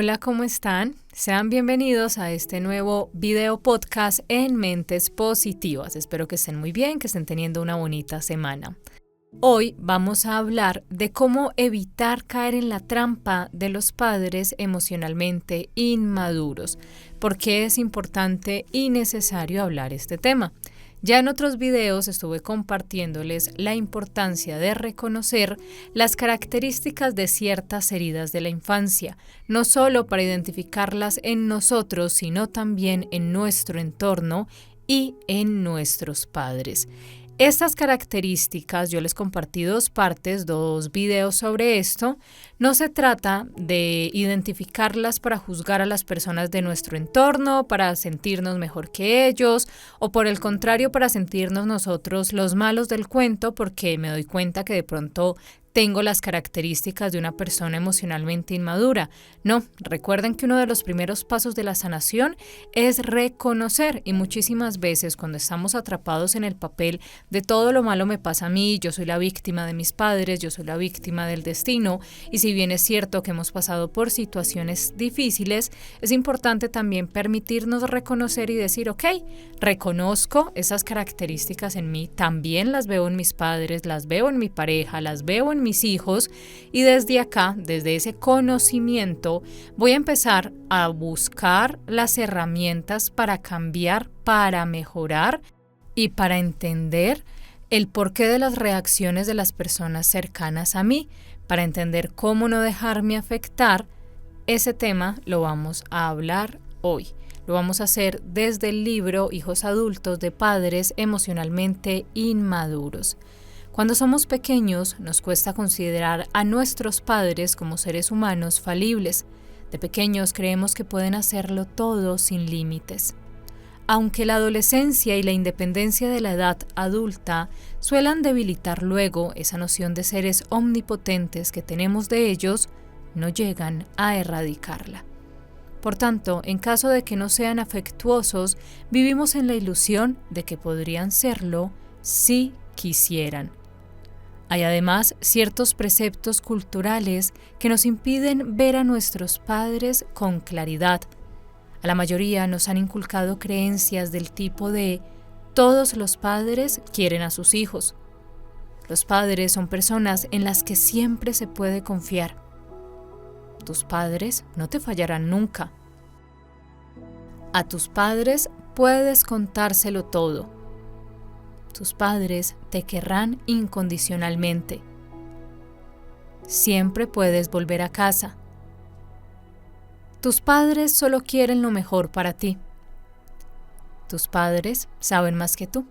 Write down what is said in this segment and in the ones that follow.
Hola, ¿cómo están? Sean bienvenidos a este nuevo video podcast en Mentes Positivas. Espero que estén muy bien, que estén teniendo una bonita semana. Hoy vamos a hablar de cómo evitar caer en la trampa de los padres emocionalmente inmaduros. ¿Por qué es importante y necesario hablar este tema? Ya en otros videos estuve compartiéndoles la importancia de reconocer las características de ciertas heridas de la infancia, no solo para identificarlas en nosotros, sino también en nuestro entorno y en nuestros padres. Estas características, yo les compartí dos videos sobre esto. No se trata de identificarlas para juzgar a las personas de nuestro entorno, para sentirnos mejor que ellos, o por el contrario, para sentirnos nosotros los malos del cuento, porque me doy cuenta que de pronto tengo las características de una persona emocionalmente inmadura. No, recuerden que uno de los primeros pasos de la sanación es reconocer, y muchísimas veces cuando estamos atrapados en el papel de todo lo malo me pasa a mí, yo soy la víctima de mis padres, yo soy la víctima del destino, y si bien es cierto que hemos pasado por situaciones difíciles, es importante también permitirnos reconocer y decir, ok, reconozco esas características en mí, también las veo en mis padres, las veo en mi pareja, las veo en mis hijos, y desde acá, desde ese conocimiento, voy a empezar a buscar las herramientas para cambiar, para mejorar y para entender el porqué de las reacciones de las personas cercanas a mí, para entender cómo no dejarme afectar. Ese tema lo vamos a hablar hoy. Lo vamos a hacer desde el libro Hijos Adultos de Padres Emocionalmente Inmaduros. Cuando somos pequeños, nos cuesta considerar a nuestros padres como seres humanos falibles. De pequeños creemos que pueden hacerlo todo sin límites. Aunque la adolescencia y la independencia de la edad adulta suelan debilitar luego esa noción de seres omnipotentes que tenemos de ellos, no llegan a erradicarla. Por tanto, en caso de que no sean afectuosos, vivimos en la ilusión de que podrían serlo si quisieran. Hay además ciertos preceptos culturales que nos impiden ver a nuestros padres con claridad. A la mayoría nos han inculcado creencias del tipo de todos los padres quieren a sus hijos. Los padres son personas en las que siempre se puede confiar. Tus padres no te fallarán nunca. A tus padres puedes contárselo todo. Tus padres te querrán incondicionalmente. Siempre puedes volver a casa. Tus padres solo quieren lo mejor para ti. Tus padres saben más que tú.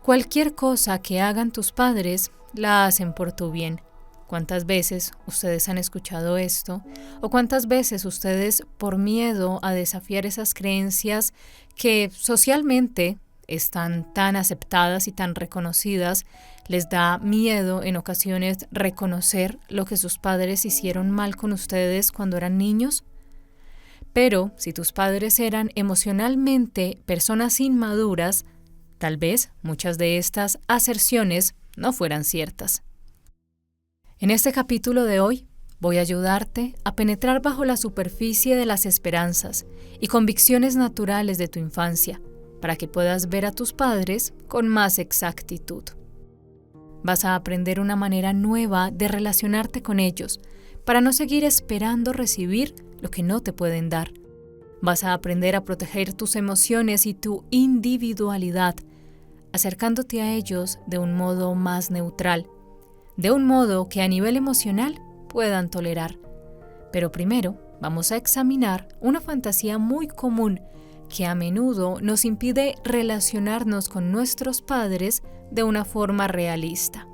Cualquier cosa que hagan tus padres, la hacen por tu bien. ¿Cuántas veces ustedes han escuchado esto? ¿O cuántas veces ustedes, por miedo a desafiar esas creencias que socialmente están tan aceptadas y tan reconocidas, les da miedo en ocasiones reconocer lo que sus padres hicieron mal con ustedes cuando eran niños? Pero si tus padres eran emocionalmente personas inmaduras, tal vez muchas de estas aserciones no fueran ciertas. En este capítulo de hoy voy a ayudarte a penetrar bajo la superficie de las esperanzas y convicciones naturales de tu infancia, para que puedas ver a tus padres con más exactitud. Vas a aprender una manera nueva de relacionarte con ellos, para no seguir esperando recibir lo que no te pueden dar. Vas a aprender a proteger tus emociones y tu individualidad, acercándote a ellos de un modo más neutral, de un modo que a nivel emocional puedan tolerar. Pero primero vamos a examinar una fantasía muy común que a menudo nos impide relacionarnos con nuestros padres de una forma realista.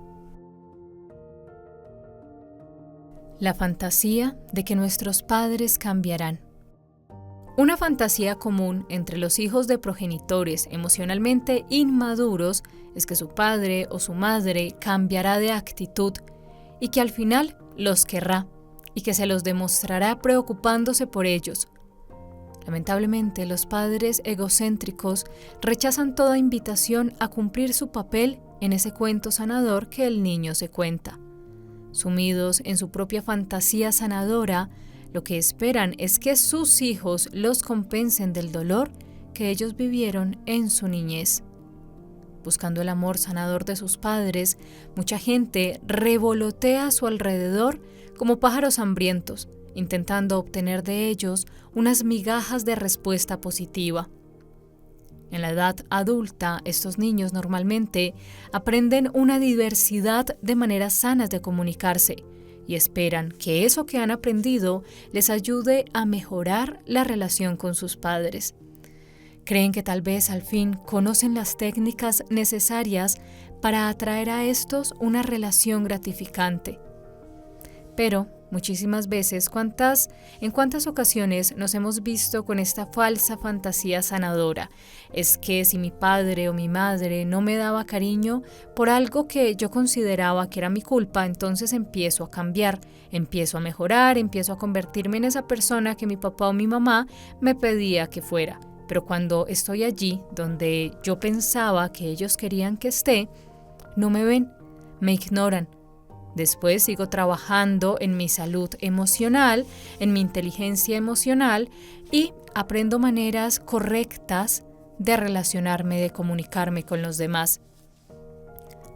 La fantasía de que nuestros padres cambiarán. Una fantasía común entre los hijos de progenitores emocionalmente inmaduros es que su padre o su madre cambiará de actitud y que al final los querrá y que se los demostrará preocupándose por ellos. Lamentablemente, los padres egocéntricos rechazan toda invitación a cumplir su papel en ese cuento sanador que el niño se cuenta. Sumidos en su propia fantasía sanadora, Lo que esperan es que sus hijos los compensen del dolor que ellos vivieron en su niñez. Buscando el amor sanador de sus padres, mucha gente revolotea a su alrededor como pájaros hambrientos, intentando obtener de ellos unas migajas de respuesta positiva. En la edad adulta, estos niños normalmente aprenden una diversidad de maneras sanas de comunicarse y esperan que eso que han aprendido les ayude a mejorar la relación con sus padres. Creen que tal vez al fin conocen las técnicas necesarias para atraer a estos una relación gratificante. Pero muchísimas veces, ¿en cuántas ocasiones nos hemos visto con esta falsa fantasía sanadora? Es que si mi padre o mi madre no me daba cariño por algo que yo consideraba que era mi culpa, entonces empiezo a cambiar, empiezo a mejorar, empiezo a convertirme en esa persona que mi papá o mi mamá me pedía que fuera. Pero cuando estoy allí, donde yo pensaba que ellos querían que esté, no me ven, me ignoran. Después sigo trabajando en mi salud emocional, en mi inteligencia emocional y aprendo maneras correctas de relacionarme, de comunicarme con los demás.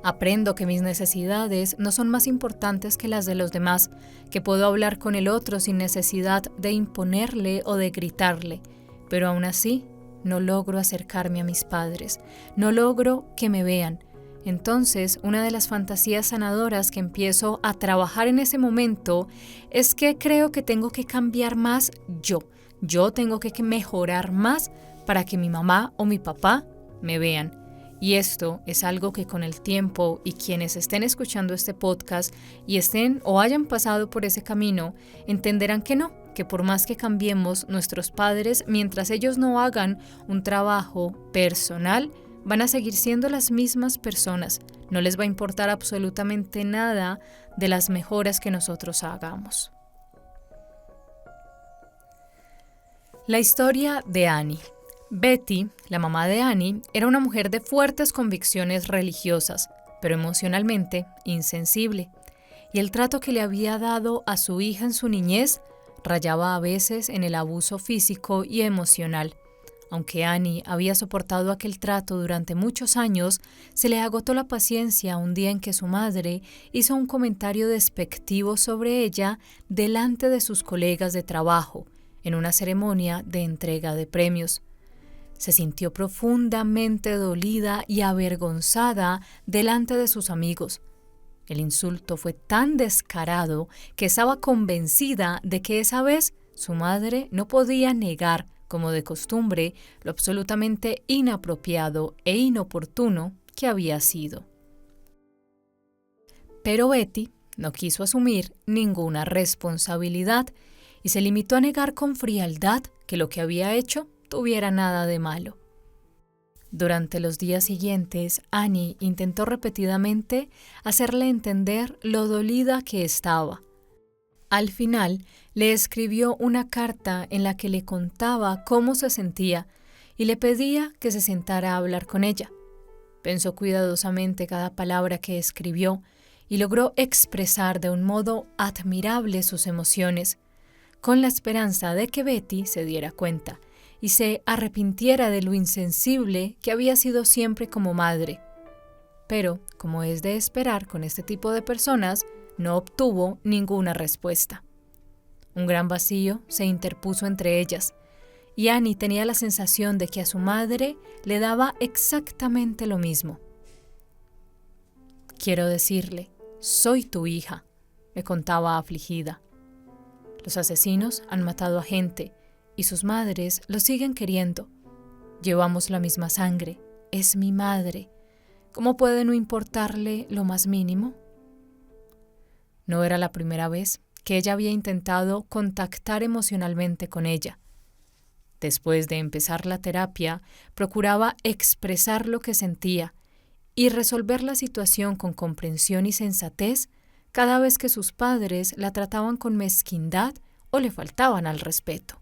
Aprendo que mis necesidades no son más importantes que las de los demás, que puedo hablar con el otro sin necesidad de imponerle o de gritarle. Pero aún así, no logro acercarme a mis padres, no logro que me vean. Entonces, una de las fantasías sanadoras que empiezo a trabajar en ese momento es que creo que tengo que cambiar más yo. Yo tengo que mejorar más para que mi mamá o mi papá me vean. Y esto es algo que con el tiempo y quienes estén escuchando este podcast y estén o hayan pasado por ese camino, entenderán que no, que por más que cambiemos nuestros padres, mientras ellos no hagan un trabajo personal, van a seguir siendo las mismas personas. No les va a importar absolutamente nada de las mejoras que nosotros hagamos. La historia de Annie. Betty, la mamá de Annie, era una mujer de fuertes convicciones religiosas, pero emocionalmente insensible, y el trato que le había dado a su hija en su niñez rayaba a veces en el abuso físico y emocional. Aunque Annie había soportado aquel trato durante muchos años, se le agotó la paciencia un día en que su madre hizo un comentario despectivo sobre ella delante de sus colegas de trabajo, en una ceremonia de entrega de premios. Se sintió profundamente dolida y avergonzada delante de sus amigos. El insulto fue tan descarado que estaba convencida de que esa vez su madre no podía negar, como de costumbre, lo absolutamente inapropiado e inoportuno que había sido. Pero Betty no quiso asumir ninguna responsabilidad y se limitó a negar con frialdad que lo que había hecho tuviera nada de malo. Durante los días siguientes, Annie intentó repetidamente hacerle entender lo dolida que estaba. Al final, le escribió una carta en la que le contaba cómo se sentía y le pedía que se sentara a hablar con ella. Pensó cuidadosamente cada palabra que escribió y logró expresar de un modo admirable sus emociones, con la esperanza de que Betty se diera cuenta y se arrepintiera de lo insensible que había sido siempre como madre. Pero, como es de esperar con este tipo de personas, no obtuvo ninguna respuesta. Un gran vacío se interpuso entre ellas, y Annie tenía la sensación de que a su madre le daba exactamente lo mismo. «Quiero decirle, soy tu hija», me contaba afligida. «Los asesinos han matado a gente, y sus madres lo siguen queriendo. Llevamos la misma sangre, es mi madre. ¿Cómo puede no importarle lo más mínimo?». No era la primera vez que ella había intentado contactar emocionalmente con ella. Después de empezar la terapia, procuraba expresar lo que sentía y resolver la situación con comprensión y sensatez cada vez que sus padres la trataban con mezquindad o le faltaban al respeto.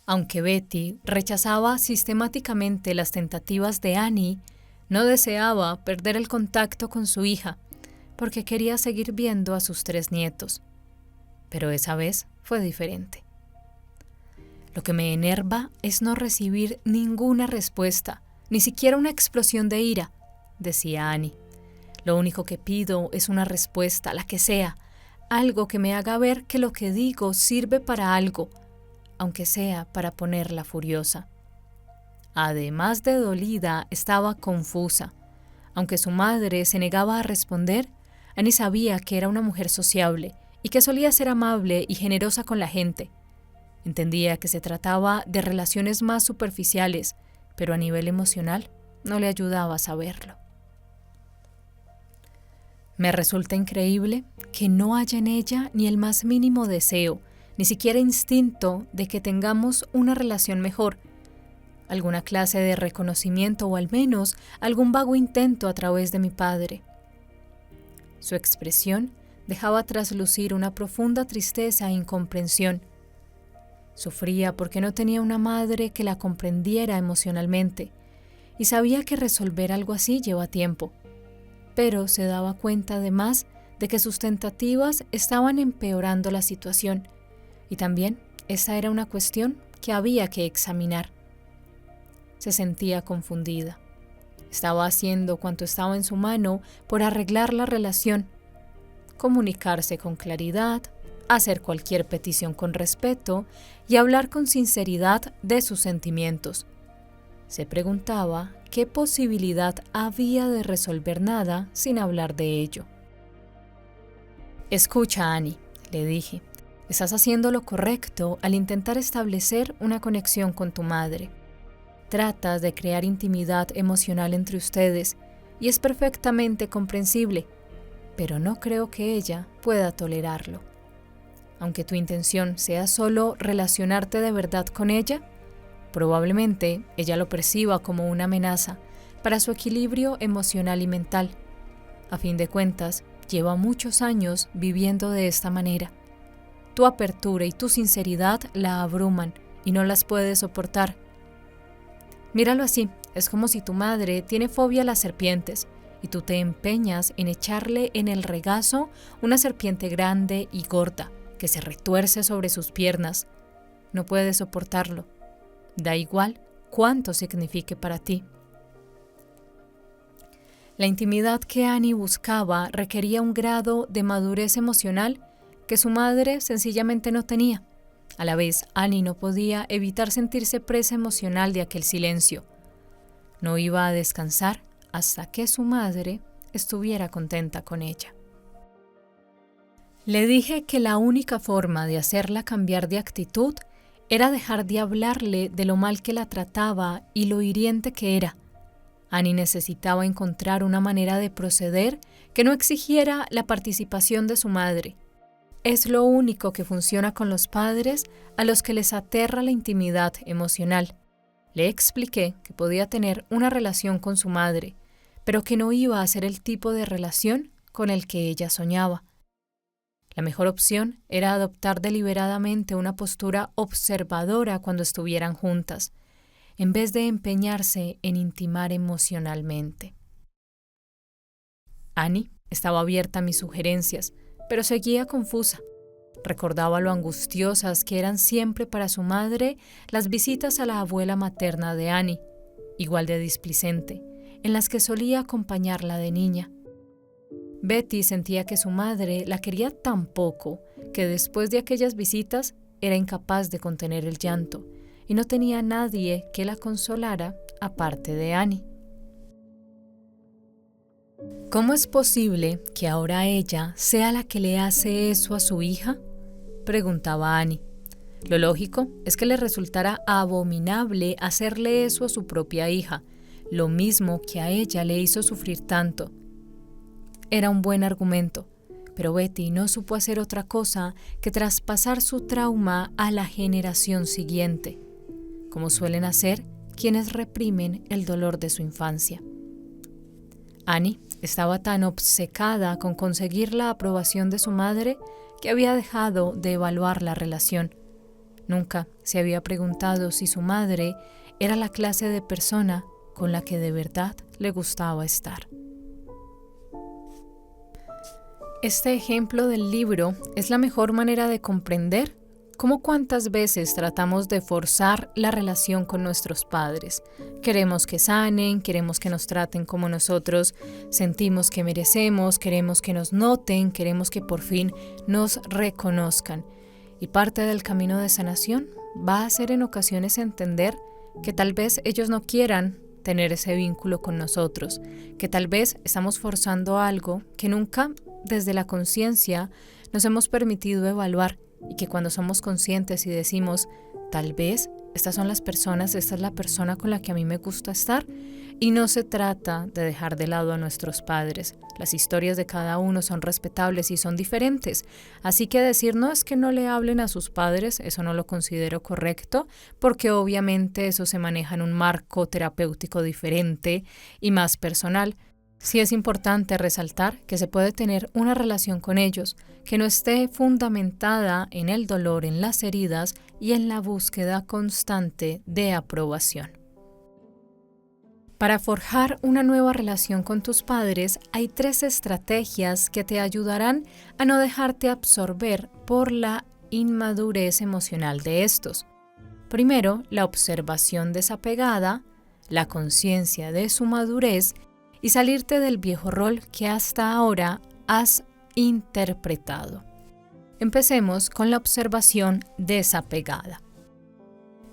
Aunque Betty rechazaba sistemáticamente las tentativas de Annie, no deseaba perder el contacto con su hija, porque quería seguir viendo a sus 3 nietos. pero esa vez fue diferente. Lo que me enerva es no recibir ninguna respuesta, ni siquiera una explosión de ira, decía Annie. Lo único que pido es una respuesta, la que sea, algo que me haga ver que lo que digo sirve para algo, aunque sea para ponerla furiosa. Además de dolida, estaba confusa. Aunque su madre se negaba a responder, Annie sabía que era una mujer sociable y que solía ser amable y generosa con la gente. Entendía que se trataba de relaciones más superficiales, pero a nivel emocional no le ayudaba a saberlo. Me resulta increíble que no haya en ella ni el más mínimo deseo, ni siquiera instinto de que tengamos una relación mejor, alguna clase de reconocimiento o al menos algún vago intento a través de mi padre. Su expresión dejaba traslucir una profunda tristeza e incomprensión. Sufría porque no tenía una madre que la comprendiera emocionalmente y sabía que resolver algo así lleva tiempo, pero se daba cuenta además de que sus tentativas estaban empeorando la situación y también esa era una cuestión que había que examinar. Se sentía confundida. Estaba haciendo cuanto estaba en su mano por arreglar la relación, comunicarse con claridad, hacer cualquier petición con respeto y hablar con sinceridad de sus sentimientos. Se preguntaba qué posibilidad había de resolver nada sin hablar de ello. Escucha, Annie, le dije, estás haciendo lo correcto al intentar establecer una conexión con tu madre. Tratas de crear intimidad emocional entre ustedes y es perfectamente comprensible, pero no creo que ella pueda tolerarlo. Aunque tu intención sea solo relacionarte de verdad con ella, probablemente ella lo perciba como una amenaza para su equilibrio emocional y mental. A fin de cuentas, lleva muchos años viviendo de esta manera. Tu apertura y tu sinceridad la abruman y no las puede soportar. Míralo así, es como si tu madre tiene fobia a las serpientes y tú te empeñas en echarle en el regazo una serpiente grande y gorda que se retuerce sobre sus piernas. No puede soportarlo. Da igual cuánto signifique para ti. La intimidad que Annie buscaba requería un grado de madurez emocional que su madre sencillamente no tenía. A la vez, Annie no podía evitar sentirse presa emocional de aquel silencio. No iba a descansar hasta que su madre estuviera contenta con ella. Le dije que la única forma de hacerla cambiar de actitud era dejar de hablarle de lo mal que la trataba y lo hiriente que era. Annie necesitaba encontrar una manera de proceder que no exigiera la participación de su madre. Es lo único que funciona con los padres a los que les aterra la intimidad emocional. Le expliqué que podía tener una relación con su madre, pero que no iba a ser el tipo de relación con el que ella soñaba. La mejor opción era adoptar deliberadamente una postura observadora cuando estuvieran juntas, en vez de empeñarse en intimar emocionalmente. Annie estaba abierta a mis sugerencias, pero seguía confusa. Recordaba lo angustiosas que eran siempre para su madre las visitas a la abuela materna de Annie, igual de displicente, en las que solía acompañarla de niña. Betty sentía que su madre la quería tan poco que después de aquellas visitas era incapaz de contener el llanto y no tenía a nadie que la consolara aparte de Annie. ¿Cómo es posible que ahora ella sea la que le hace eso a su hija?, preguntaba Annie. Lo lógico es que le resultara abominable hacerle eso a su propia hija, lo mismo que a ella le hizo sufrir tanto. Era un buen argumento, pero Betty no supo hacer otra cosa que traspasar su trauma a la generación siguiente, como suelen hacer quienes reprimen el dolor de su infancia. Annie estaba tan obcecada con conseguir la aprobación de su madre que había dejado de evaluar la relación. Nunca se había preguntado si su madre era la clase de persona con la que de verdad le gustaba estar. Este ejemplo del libro es la mejor manera de comprender cómo cuántas veces tratamos de forzar la relación con nuestros padres. Queremos que sanen, queremos que nos traten como nosotros sentimos que merecemos, queremos que nos noten, queremos que por fin nos reconozcan. Y parte del camino de sanación va a ser en ocasiones entender que tal vez ellos no quieran tener ese vínculo con nosotros, que tal vez estamos forzando algo que nunca desde la conciencia nos hemos permitido evaluar, y que cuando somos conscientes y decimos, tal vez estas son las personas, esta es la persona con la que a mí me gusta estar, y no se trata de dejar de lado a nuestros padres. Las historias de cada uno son respetables y son diferentes, así que decir no es que no le hablen a sus padres, eso no lo considero correcto, porque obviamente eso se maneja en un marco terapéutico diferente y más personal. Sí es importante resaltar que se puede tener una relación con ellos que no esté fundamentada en el dolor, en las heridas y en la búsqueda constante de aprobación. Para forjar una nueva relación con tus padres, hay 3 estrategias que te ayudarán a no dejarte absorber por la inmadurez emocional de estos. Primero, la observación desapegada, la conciencia de su madurez y salirte del viejo rol que hasta ahora has interpretado. Empecemos con la observación desapegada.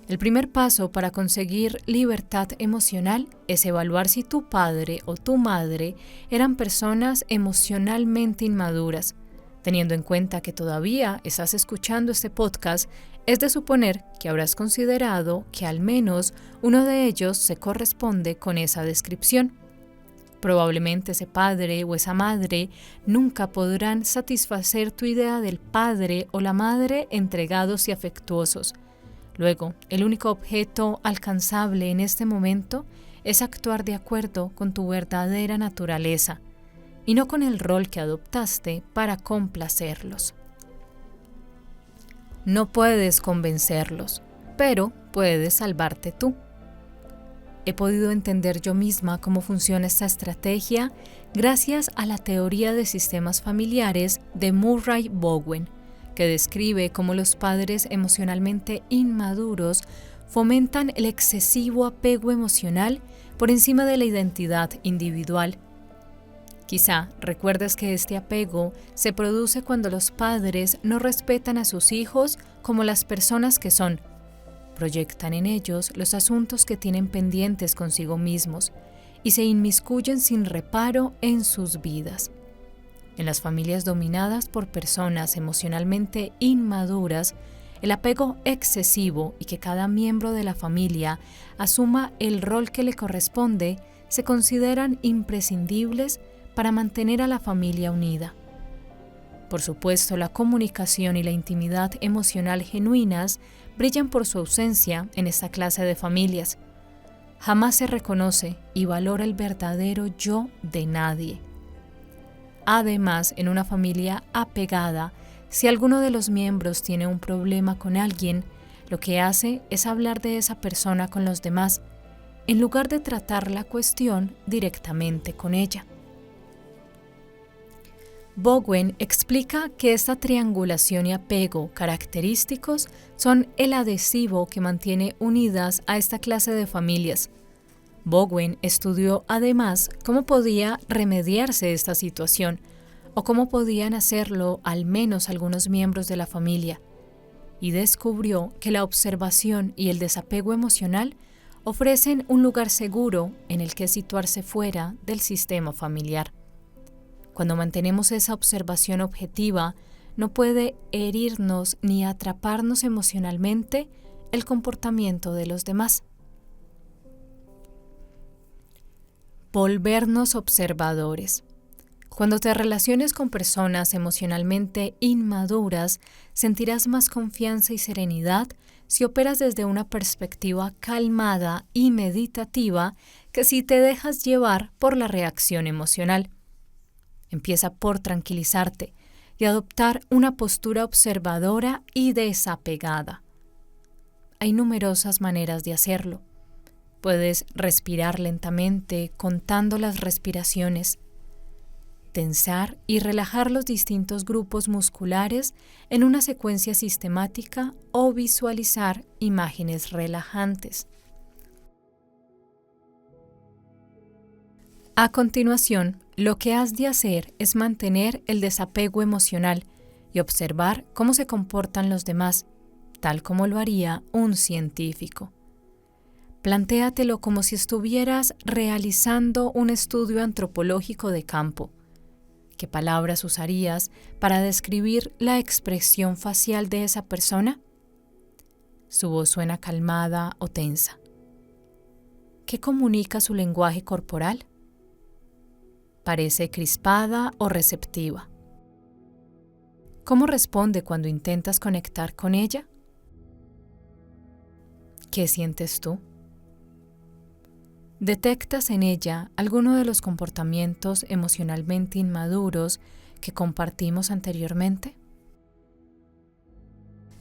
El primer paso para conseguir libertad emocional es evaluar si tu padre o tu madre eran personas emocionalmente inmaduras. Teniendo en cuenta que todavía estás escuchando este podcast, es de suponer que habrás considerado que al menos uno de ellos se corresponde con esa descripción. Probablemente ese padre o esa madre nunca podrán satisfacer tu idea del padre o la madre entregados y afectuosos. Luego, el único objeto alcanzable en este momento es actuar de acuerdo con tu verdadera naturaleza y no con el rol que adoptaste para complacerlos. No puedes convencerlos, pero puedes salvarte tú. He podido entender yo misma cómo funciona esta estrategia gracias a la teoría de sistemas familiares de Murray Bowen, que describe cómo los padres emocionalmente inmaduros fomentan el excesivo apego emocional por encima de la identidad individual. Quizá recuerdes que este apego se produce cuando los padres no respetan a sus hijos como las personas que son. Proyectan en ellos los asuntos que tienen pendientes consigo mismos y se inmiscuyen sin reparo en sus vidas. En las familias dominadas por personas emocionalmente inmaduras, el apego excesivo y que cada miembro de la familia asuma el rol que le corresponde se consideran imprescindibles para mantener a la familia unida. Por supuesto, la comunicación y la intimidad emocional genuinas brillan por su ausencia en esta clase de familias. Jamás se reconoce y valora el verdadero yo de nadie. Además, en una familia apegada, si alguno de los miembros tiene un problema con alguien, lo que hace es hablar de esa persona con los demás, en lugar de tratar la cuestión directamente con ella. Bowen explica que esta triangulación y apego característicos son el adhesivo que mantiene unidas a esta clase de familias. Bowen estudió además cómo podía remediarse esta situación o cómo podían hacerlo al menos algunos miembros de la familia, y descubrió que la observación y el desapego emocional ofrecen un lugar seguro en el que situarse fuera del sistema familiar. Cuando mantenemos esa observación objetiva, no puede herirnos ni atraparnos emocionalmente el comportamiento de los demás. Volvernos observadores. Cuando te relaciones con personas emocionalmente inmaduras, sentirás más confianza y serenidad si operas desde una perspectiva calmada y meditativa que si te dejas llevar por la reacción emocional. Empieza por tranquilizarte y adoptar una postura observadora y desapegada. Hay numerosas maneras de hacerlo. Puedes respirar lentamente, contando las respiraciones. tensar y relajar los distintos grupos musculares en una secuencia sistemática o visualizar imágenes relajantes. A continuación, lo que has de hacer es mantener el desapego emocional y observar cómo se comportan los demás, tal como lo haría un científico. Plantéatelo como si estuvieras realizando un estudio antropológico de campo. ¿Qué palabras usarías para describir la expresión facial de esa persona? ¿Su voz suena calmada o tensa? ¿Qué comunica su lenguaje corporal? ¿Parece crispada o receptiva? ¿Cómo responde cuando intentas conectar con ella? ¿Qué sientes tú? ¿Detectas en ella alguno de los comportamientos emocionalmente inmaduros que compartimos anteriormente?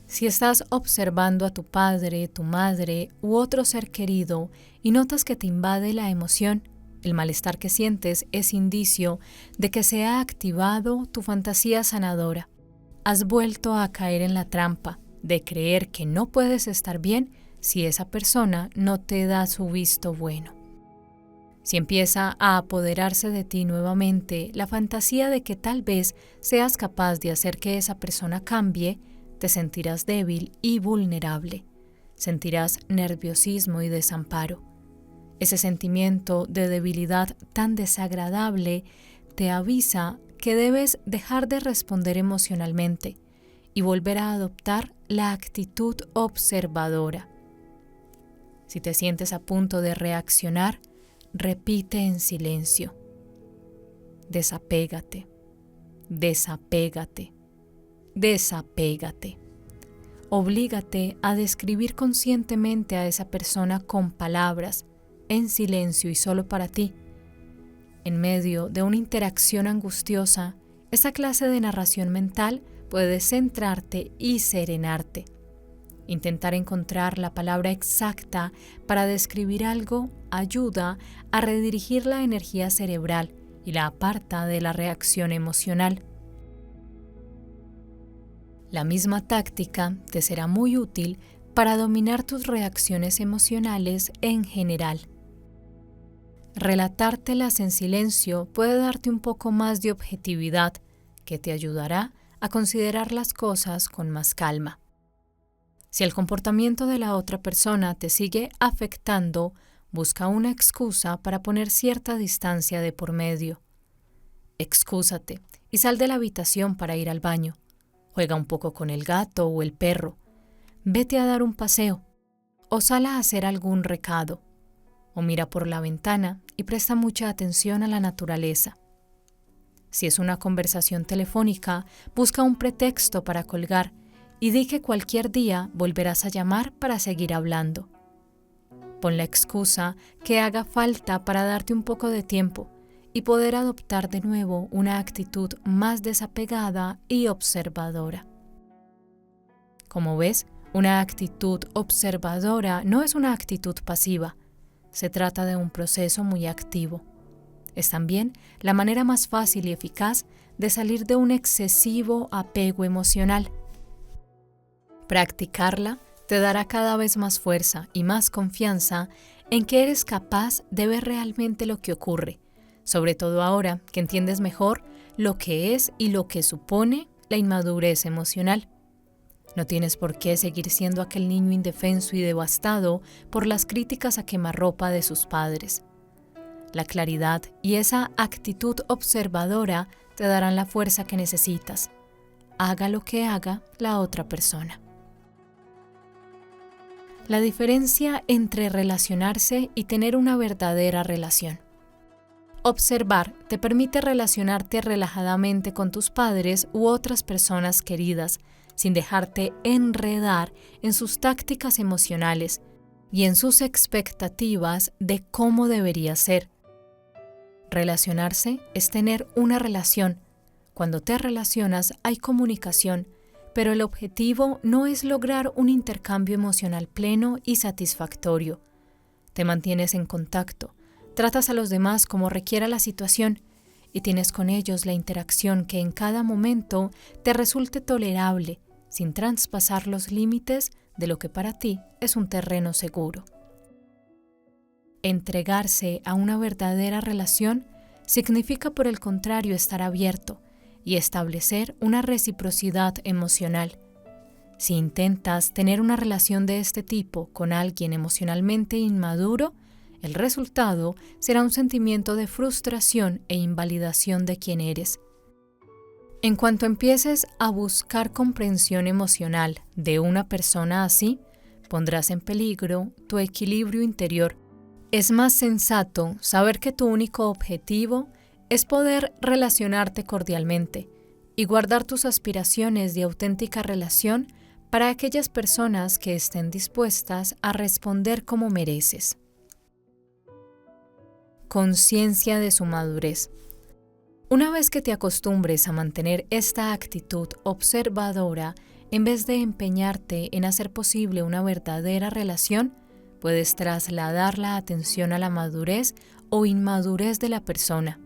Si estás observando a tu padre, tu madre u otro ser querido y notas que te invade la emoción, el malestar que sientes es indicio de que se ha activado tu fantasía sanadora. Has vuelto a caer en la trampa de creer que no puedes estar bien si esa persona no te da su visto bueno. Si empieza a apoderarse de ti nuevamente la fantasía de que tal vez seas capaz de hacer que esa persona cambie, te sentirás débil y vulnerable. Sentirás nerviosismo y desamparo. Ese sentimiento de debilidad tan desagradable te avisa que debes dejar de responder emocionalmente y volver a adoptar la actitud observadora. Si te sientes a punto de reaccionar, repite en silencio: desapégate, desapégate, desapégate. Oblígate a describir conscientemente a esa persona con palabras, en silencio y solo para ti. En medio de una interacción angustiosa, esa clase de narración mental puede centrarte y serenarte. Intentar encontrar la palabra exacta para describir algo ayuda a redirigir la energía cerebral y la aparta de la reacción emocional. La misma táctica te será muy útil para dominar tus reacciones emocionales en general. Relatártelas en silencio puede darte un poco más de objetividad, que te ayudará a considerar las cosas con más calma. Si el comportamiento de la otra persona te sigue afectando, busca una excusa para poner cierta distancia de por medio. Excúsate y sal de la habitación para ir al baño. Juega un poco con el gato o el perro. Vete a dar un paseo o sal a hacer algún recado. O mira por la ventana y presta mucha atención a la naturaleza. Si es una conversación telefónica, busca un pretexto para colgar y di que cualquier día volverás a llamar para seguir hablando. Pon la excusa que haga falta para darte un poco de tiempo y poder adoptar de nuevo una actitud más desapegada y observadora. Como ves, una actitud observadora no es una actitud pasiva. Se trata de un proceso muy activo. Es también la manera más fácil y eficaz de salir de un excesivo apego emocional. Practicarla te dará cada vez más fuerza y más confianza en que eres capaz de ver realmente lo que ocurre, sobre todo ahora que entiendes mejor lo que es y lo que supone la inmadurez emocional. No tienes por qué seguir siendo aquel niño indefenso y devastado por las críticas a quemarropa de sus padres. La claridad y esa actitud observadora te darán la fuerza que necesitas, haga lo que haga la otra persona. La diferencia entre relacionarse y tener una verdadera relación. Observar te permite relacionarte relajadamente con tus padres u otras personas queridas, sin dejarte enredar en sus tácticas emocionales y en sus expectativas de cómo debería ser. Relacionarse es tener una relación. Cuando te relacionas hay comunicación, pero el objetivo no es lograr un intercambio emocional pleno y satisfactorio. Te mantienes en contacto, tratas a los demás como requiera la situación y tienes con ellos la interacción que en cada momento te resulte tolerable, sin traspasar los límites de lo que para ti es un terreno seguro. Entregarse a una verdadera relación significa, por el contrario, estar abierto y establecer una reciprocidad emocional. Si intentas tener una relación de este tipo con alguien emocionalmente inmaduro, el resultado será un sentimiento de frustración e invalidación de quien eres. En cuanto empieces a buscar comprensión emocional de una persona así, pondrás en peligro tu equilibrio interior. Es más sensato saber que tu único objetivo es poder relacionarte cordialmente y guardar tus aspiraciones de auténtica relación para aquellas personas que estén dispuestas a responder como mereces. Conciencia de su madurez. Una vez que te acostumbres a mantener esta actitud observadora, en vez de empeñarte en hacer posible una verdadera relación, puedes trasladar la atención a la madurez o inmadurez de la persona.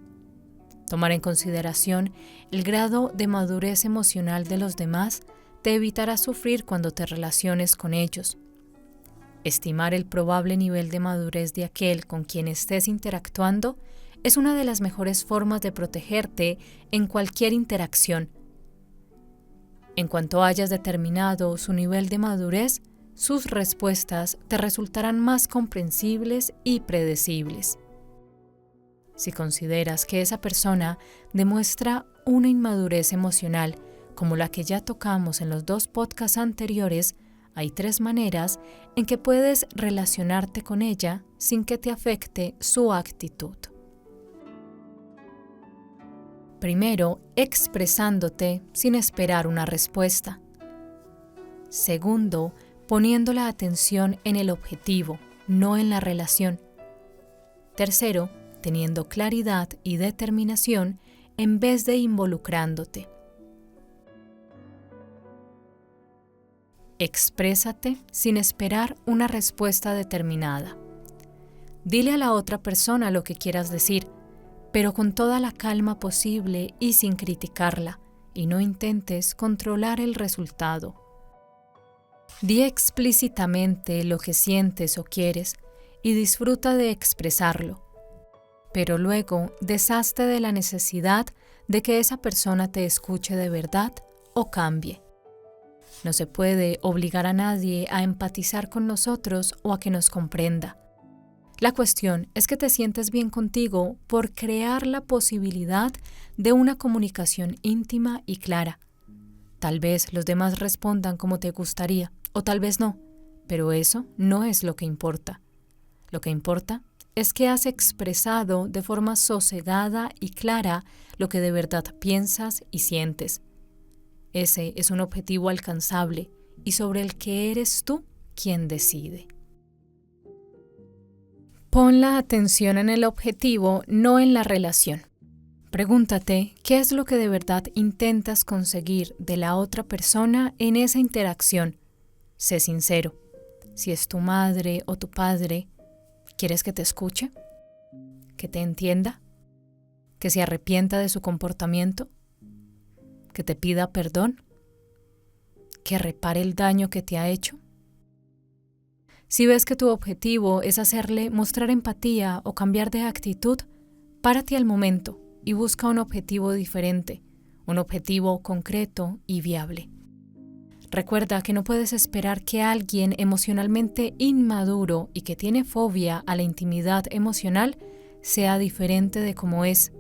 Tomar en consideración el grado de madurez emocional de los demás te evitará sufrir cuando te relaciones con ellos. Estimar el probable nivel de madurez de aquel con quien estés interactuando es una de las mejores formas de protegerte en cualquier interacción. En cuanto hayas determinado su nivel de madurez, sus respuestas te resultarán más comprensibles y predecibles. Si consideras que esa persona demuestra una inmadurez emocional, como la que ya tocamos en los 2 podcasts anteriores, hay 3 maneras en que puedes relacionarte con ella sin que te afecte su actitud. Primero, expresándote sin esperar una respuesta. Segundo, poniendo la atención en el objetivo, no en la relación. Tercero, teniendo claridad y determinación en vez de involucrándote. Exprésate sin esperar una respuesta determinada. Dile a la otra persona lo que quieras decir, pero con toda la calma posible y sin criticarla, y no intentes controlar el resultado. Di explícitamente lo que sientes o quieres y disfruta de expresarlo, pero luego deshazte de la necesidad de que esa persona te escuche de verdad o cambie. No se puede obligar a nadie a empatizar con nosotros o a que nos comprenda. La cuestión es que te sientes bien contigo por crear la posibilidad de una comunicación íntima y clara. Tal vez los demás respondan como te gustaría, o tal vez no, pero eso no es lo que importa. Lo que importa es que has expresado de forma sosegada y clara lo que de verdad piensas y sientes. Ese es un objetivo alcanzable y sobre el que eres tú quien decide. Pon la atención en el objetivo, no en la relación. Pregúntate qué es lo que de verdad intentas conseguir de la otra persona en esa interacción. Sé sincero. Si es tu madre o tu padre, ¿quieres que te escuche? ¿Que te entienda? ¿Que se arrepienta de su comportamiento? ¿Que te pida perdón? ¿Que repare el daño que te ha hecho? Si ves que tu objetivo es hacerle mostrar empatía o cambiar de actitud, párate al momento y busca un objetivo diferente, un objetivo concreto y viable. Recuerda que no puedes esperar que alguien emocionalmente inmaduro y que tiene fobia a la intimidad emocional sea diferente de cómo es.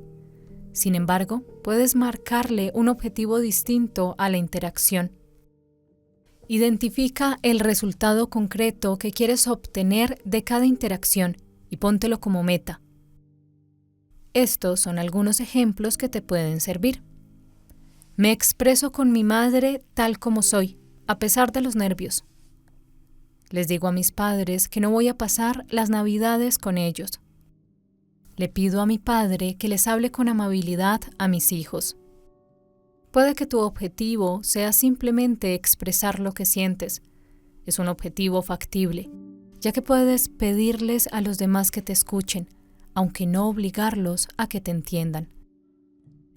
Sin embargo, puedes marcarle un objetivo distinto a la interacción. Identifica el resultado concreto que quieres obtener de cada interacción y póntelo como meta. Estos son algunos ejemplos que te pueden servir. Me expreso con mi madre tal como soy, a pesar de los nervios. Les digo a mis padres que no voy a pasar las Navidades con ellos. Le pido a mi padre que les hable con amabilidad a mis hijos. Puede que tu objetivo sea simplemente expresar lo que sientes. Es un objetivo factible, ya que puedes pedirles a los demás que te escuchen, aunque no obligarlos a que te entiendan.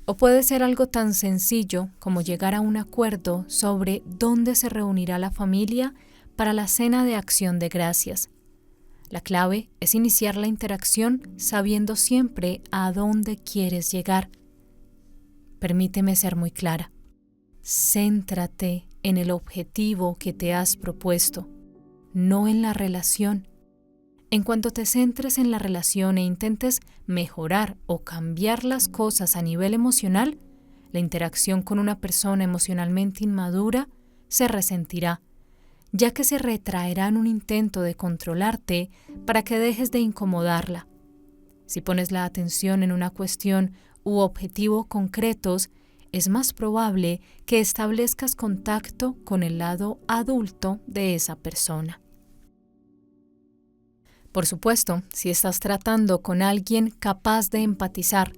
O puede ser algo tan sencillo como llegar a un acuerdo sobre dónde se reunirá la familia para la cena de acción de gracias. La clave es iniciar la interacción sabiendo siempre a dónde quieres llegar. Permíteme ser muy clara. Céntrate en el objetivo que te has propuesto, no en la relación. En cuanto te centres en la relación e intentes mejorar o cambiar las cosas a nivel emocional, la interacción con una persona emocionalmente inmadura se resentirá, ya que se retraerá en un intento de controlarte para que dejes de incomodarla. Si pones la atención en una cuestión u objetivo concretos, es más probable que establezcas contacto con el lado adulto de esa persona. Por supuesto, si estás tratando con alguien capaz de empatizar,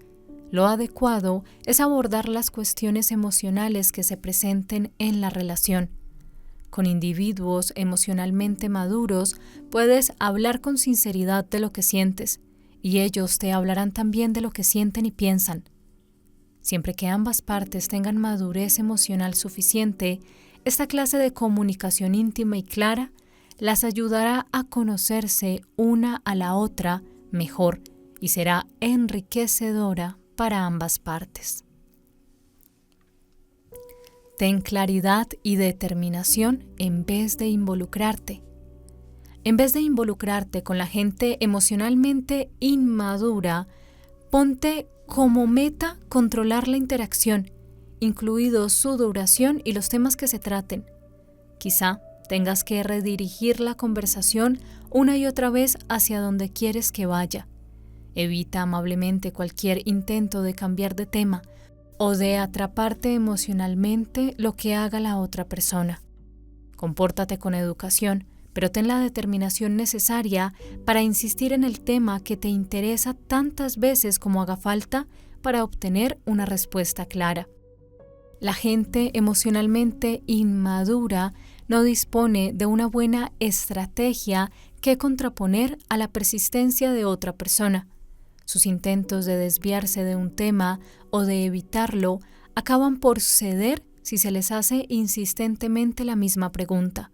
lo adecuado es abordar las cuestiones emocionales que se presenten en la relación. Con individuos emocionalmente maduros, puedes hablar con sinceridad de lo que sientes, y ellos te hablarán también de lo que sienten y piensan. Siempre que ambas partes tengan madurez emocional suficiente, esta clase de comunicación íntima y clara las ayudará a conocerse una a la otra mejor y será enriquecedora para ambas partes. Ten claridad y determinación en vez de involucrarte. En vez de involucrarte con la gente emocionalmente inmadura, ponte como meta controlar la interacción, incluido su duración y los temas que se traten. Quizá tengas que redirigir la conversación una y otra vez hacia donde quieres que vaya. Evita amablemente cualquier intento de cambiar de tema o de atraparte emocionalmente lo que haga la otra persona. Compórtate con educación, pero ten la determinación necesaria para insistir en el tema que te interesa tantas veces como haga falta para obtener una respuesta clara. La gente emocionalmente inmadura no dispone de una buena estrategia que contraponer a la persistencia de otra persona. Sus intentos de desviarse de un tema o de evitarlo acaban por ceder si se les hace insistentemente la misma pregunta.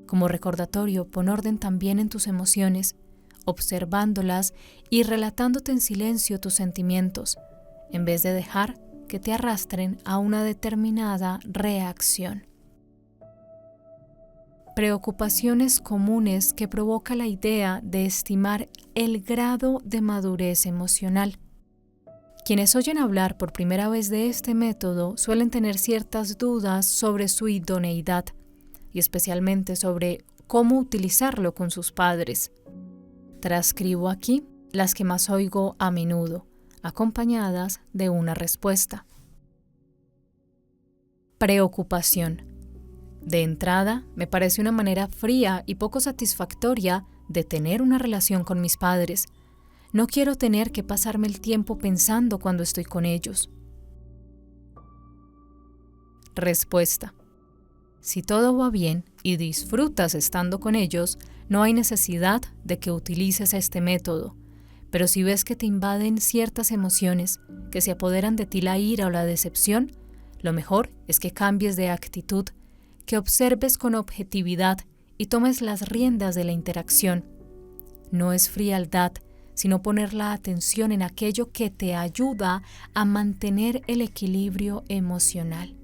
Como recordatorio, pon orden también en tus emociones, observándolas y relatándote en silencio tus sentimientos, en vez de dejar que te arrastren a una determinada reacción. Preocupaciones comunes que provoca la idea de estimar el grado de madurez emocional. Quienes oyen hablar por primera vez de este método suelen tener ciertas dudas sobre su idoneidad y especialmente sobre cómo utilizarlo con sus padres. Transcribo aquí las que más oigo a menudo, acompañadas de una respuesta. Preocupación. De entrada, me parece una manera fría y poco satisfactoria de tener una relación con mis padres. No quiero tener que pasarme el tiempo pensando cuando estoy con ellos. Respuesta. Si todo va bien y disfrutas estando con ellos, no hay necesidad de que utilices este método. Pero si ves que te invaden ciertas emociones, que se apoderan de ti la ira o la decepción, lo mejor es que cambies de actitud, que observes con objetividad y tomes las riendas de la interacción. No es frialdad, sino poner la atención en aquello que te ayuda a mantener el equilibrio emocional.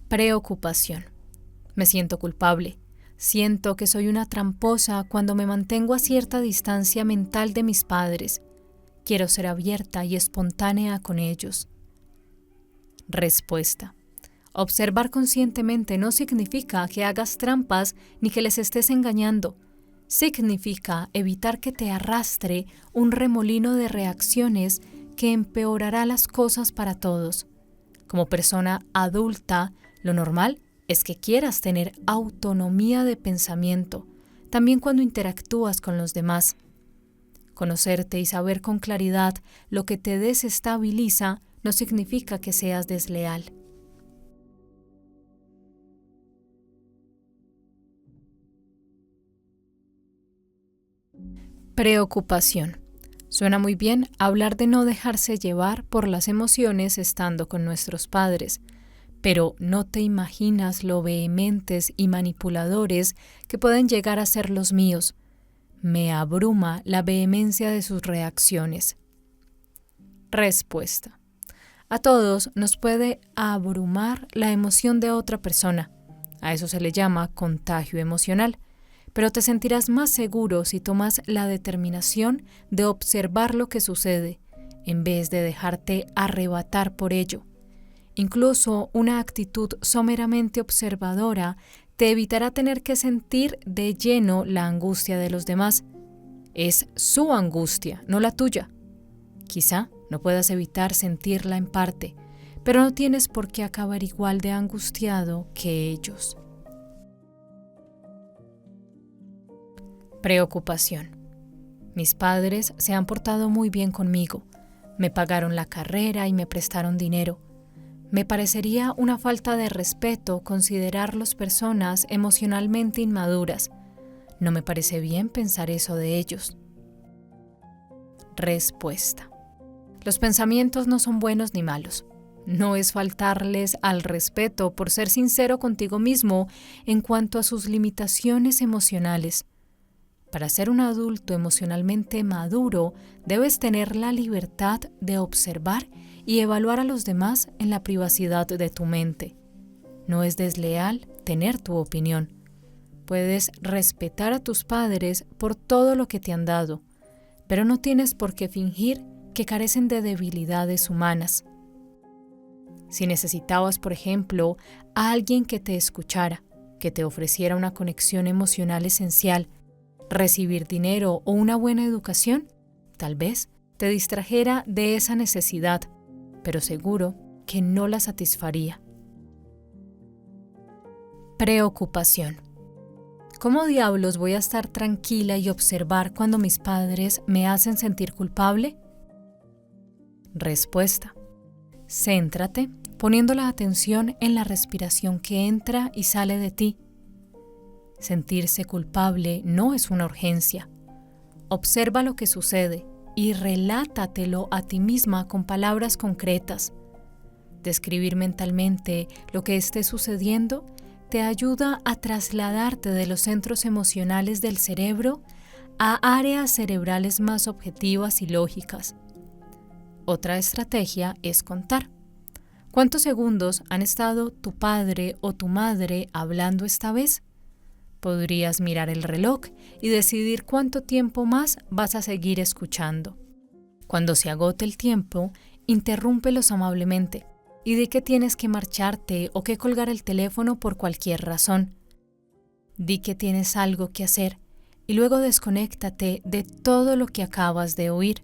Preocupación. Me siento culpable. Siento que soy una tramposa cuando me mantengo a cierta distancia mental de mis padres. Quiero ser abierta y espontánea con ellos. Respuesta. Observar conscientemente no significa que hagas trampas ni que les estés engañando. Significa evitar que te arrastre un remolino de reacciones que empeorará las cosas para todos. Como persona adulta, lo normal es que quieras tener autonomía de pensamiento, también cuando interactúas con los demás. Conocerte y saber con claridad lo que te desestabiliza no significa que seas desleal. Preocupación. Suena muy bien hablar de no dejarse llevar por las emociones estando con nuestros padres, pero no te imaginas lo vehementes y manipuladores que pueden llegar a ser los míos. Me abruma la vehemencia de sus reacciones. Respuesta. A todos nos puede abrumar la emoción de otra persona. A eso se le llama contagio emocional. Pero te sentirás más seguro si tomas la determinación de observar lo que sucede, en vez de dejarte arrebatar por ello. Incluso una actitud someramente observadora te evitará tener que sentir de lleno la angustia de los demás. Es su angustia, no la tuya. Quizá no puedas evitar sentirla en parte, pero no tienes por qué acabar igual de angustiado que ellos. Preocupación. Mis padres se han portado muy bien conmigo. Me pagaron la carrera y me prestaron dinero. Me parecería una falta de respeto considerarlos personas emocionalmente inmaduras. No me parece bien pensar eso de ellos. Respuesta. Los pensamientos no son buenos ni malos. No es faltarles al respeto por ser sincero contigo mismo en cuanto a sus limitaciones emocionales. Para ser un adulto emocionalmente maduro, debes tener la libertad de observar y evaluar a los demás en la privacidad de tu mente. No es desleal tener tu opinión. Puedes respetar a tus padres por todo lo que te han dado, pero no tienes por qué fingir que carecen de debilidades humanas. Si necesitabas, por ejemplo, a alguien que te escuchara, que te ofreciera una conexión emocional esencial, recibir dinero o una buena educación, tal vez te distrajera de esa necesidad, pero seguro que no la satisfaría. Preocupación. ¿Cómo diablos voy a estar tranquila y observar cuando mis padres me hacen sentir culpable? Respuesta. Céntrate poniendo la atención en la respiración que entra y sale de ti. Sentirse culpable no es una urgencia. Observa lo que sucede y relátatelo a ti misma con palabras concretas. Describir mentalmente lo que esté sucediendo te ayuda a trasladarte de los centros emocionales del cerebro a áreas cerebrales más objetivas y lógicas. Otra estrategia es contar. ¿Cuántos segundos han estado tu padre o tu madre hablando esta vez? Podrías mirar el reloj y decidir cuánto tiempo más vas a seguir escuchando. Cuando se agote el tiempo, interrúmpelos amablemente y di que tienes que marcharte o que colgar el teléfono por cualquier razón. Di que tienes algo que hacer y luego desconéctate de todo lo que acabas de oír.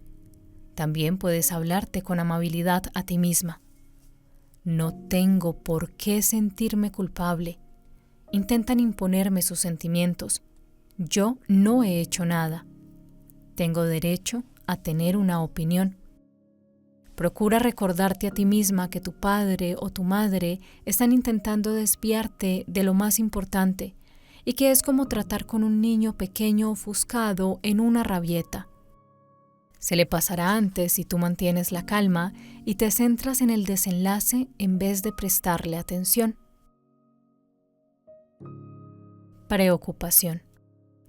También puedes hablarte con amabilidad a ti misma. No tengo por qué sentirme culpable. Intentan imponerme sus sentimientos. Yo no he hecho nada. Tengo derecho a tener una opinión. Procura recordarte a ti misma que tu padre o tu madre están intentando desviarte de lo más importante y que es como tratar con un niño pequeño ofuscado en una rabieta. Se le pasará antes si tú mantienes la calma y te centras en el desenlace en vez de prestarle atención. Preocupación.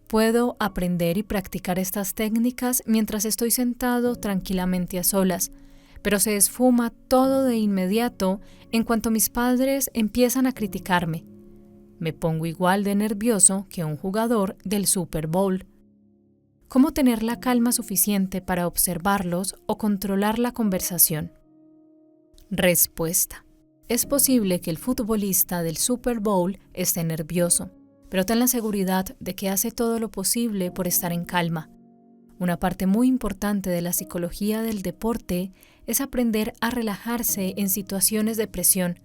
Puedo aprender y practicar estas técnicas mientras estoy sentado tranquilamente a solas, pero se esfuma todo de inmediato en cuanto mis padres empiezan a criticarme. Me pongo igual de nervioso que un jugador del Super Bowl. ¿Cómo tener la calma suficiente para observarlos o controlar la conversación? Respuesta. Es posible que el futbolista del Super Bowl esté nervioso, pero ten la seguridad de que hace todo lo posible por estar en calma. Una parte muy importante de la psicología del deporte es aprender a relajarse en situaciones de presión.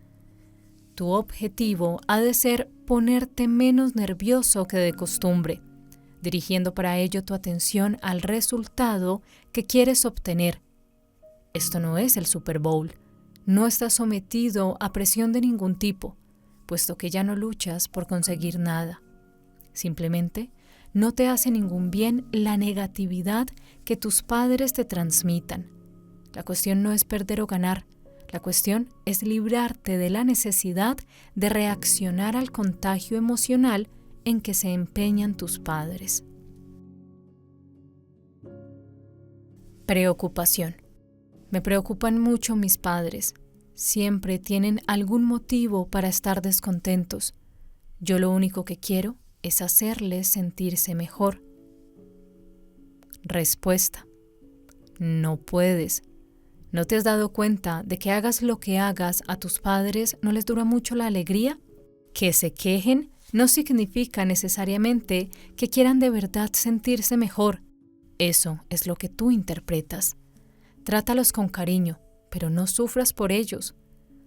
Tu objetivo ha de ser ponerte menos nervioso que de costumbre, dirigiendo para ello tu atención al resultado que quieres obtener. Esto no es el Super Bowl. No estás sometido a presión de ningún tipo, puesto que ya no luchas por conseguir nada. Simplemente no te hace ningún bien la negatividad que tus padres te transmitan. La cuestión no es perder o ganar. La cuestión es librarte de la necesidad de reaccionar al contagio emocional en que se empeñan tus padres. Preocupación. Me preocupan mucho mis padres. Siempre tienen algún motivo para estar descontentos. Yo lo único que quiero es hacerles sentirse mejor. Respuesta. No puedes. ¿No te has dado cuenta de que hagas lo que hagas a tus padres no les dura mucho la alegría? Que se quejen no significa necesariamente que quieran de verdad sentirse mejor. Eso es lo que tú interpretas. Trátalos con cariño, pero no sufras por ellos.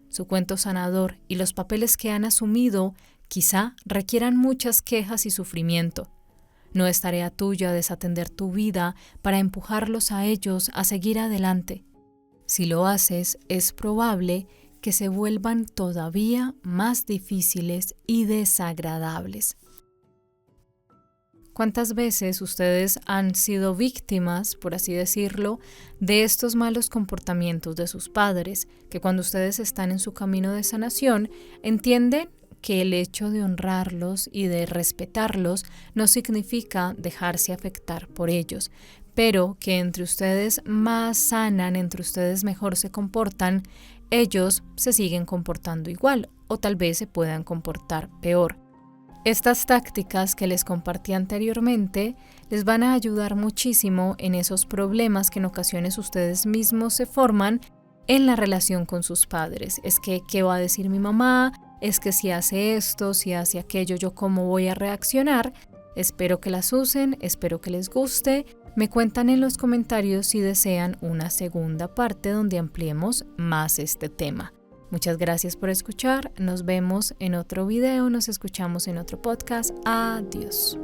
Su cuento sanador y los papeles que han asumido quizá requieran muchas quejas y sufrimiento. No es tarea tuya desatender tu vida para empujarlos a ellos a seguir adelante. Si lo haces, es probable que se vuelvan todavía más difíciles y desagradables. ¿Cuántas veces ustedes han sido víctimas, por así decirlo, de estos malos comportamientos de sus padres, que cuando ustedes están en su camino de sanación, entienden que el hecho de honrarlos y de respetarlos no significa dejarse afectar por ellos, pero que entre ustedes más sanan, entre ustedes mejor se comportan, ellos se siguen comportando igual o tal vez se puedan comportar peor. Estas tácticas que les compartí anteriormente les van a ayudar muchísimo en esos problemas que en ocasiones ustedes mismos se forman en la relación con sus padres. Es que, ¿qué va a decir mi mamá? Es que si hace esto, si hace aquello, ¿yo cómo voy a reaccionar? Espero que las usen, espero que les guste. Me cuentan en los comentarios si desean una segunda parte donde ampliemos más este tema. Muchas gracias por escuchar. Nos vemos en otro video, nos escuchamos en otro podcast. Adiós.